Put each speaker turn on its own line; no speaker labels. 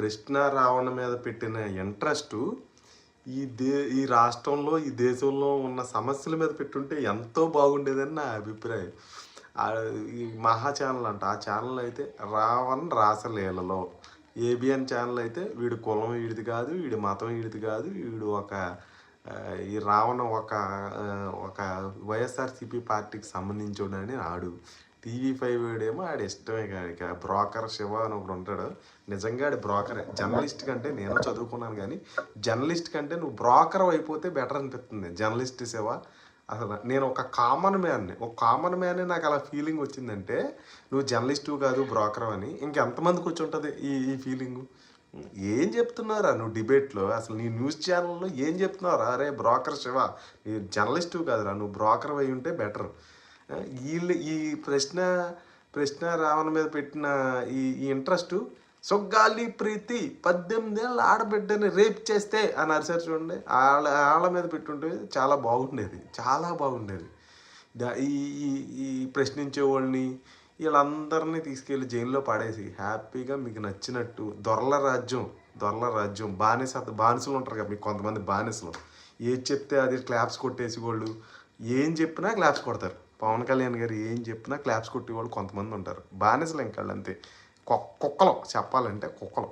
ప్రశ్న రావణ మీద పెట్టిన ఇంట్రెస్టు ఈ రాష్ట్రంలో ఈ దేశంలో ఉన్న సమస్యల మీద పెట్టుంటే ఎంతో బాగుండేదని నా అభిప్రాయం. ఈ మహా ఛానల్ అంట, ఆ ఛానల్ అయితే రావణ్ రాసలీలలో, ఏబిఎన్ ఛానల్ అయితే వీడి కులం వీడిది కాదు, వీడి మతం వీడిది కాదు, వీడు ఈ రావణ ఒక వైఎస్ఆర్సీపీ పార్టీకి సంబంధించోడని ఆడు. టీవీ5 వాడేమో ఆడి ఇష్టమే ఇక బ్రోకర్ శివ అని ఒకడు ఉంటాడు. నిజంగా ఆడి బ్రోకరే. జర్నలిస్ట్ కంటే నేను చదువుకున్నాను కానీ జర్నలిస్ట్ కంటే నువ్వు బ్రోకర్ అయిపోతే బెటర్ అనిపిస్తుంది. జర్నలిస్ట్ శివ అసలు నేను ఒక కామన్ మ్యాన్ని నాకు అలా ఫీలింగ్ వచ్చిందంటే నువ్వు జర్నలిస్టు కాదు బ్రోకర్ అని ఇంకెంతమందికి వచ్చి ఉంటుంది ఈ ఫీలింగు. ఏం చెప్తున్నారా నువ్వు డిబేట్లో? అసలు నీ న్యూస్ ఛానల్లో ఏం చెప్తున్నారా? అరే బ్రోకర్ శివ, నీ జర్నలిస్టు కాదురా, నువ్వు బ్రోకర్ అయి ఉంటే బెటర్. వీళ్ళు ఈ ప్రశ్న రావణ మీద పెట్టిన ఈ ఇంట్రెస్టు సొగ్గాలి ప్రీతి 18 ఏళ్ళ ఆడబిడ్డని రేప్ చేస్తే అని అరిసారు చూడండి. వాళ్ళ మీద పెట్టుంటే చాలా బాగుండేది. ఈ ప్రశ్నించే వాళ్ళని వీళ్ళందరినీ తీసుకెళ్ళి జైల్లో పడేసి హ్యాపీగా మీకు నచ్చినట్టు దొరల రాజ్యం బానిసలు ఉంటారు కదా మీకు కొంతమంది బానిసలు. ఏది చెప్తే అది క్లాప్స్ కొట్టేసి వాళ్ళు ఏం చెప్పినా క్లాప్స్ కొడతారు. పవన్ కళ్యాణ్ గారు ఏం చెప్పినా క్లాప్స్ కొట్టేవాళ్ళు కొంతమంది ఉంటారు. బానిసలు ఇంకాళ్ళు అంతే, కుక్కలు చెప్పాలంటే కుక్కలు.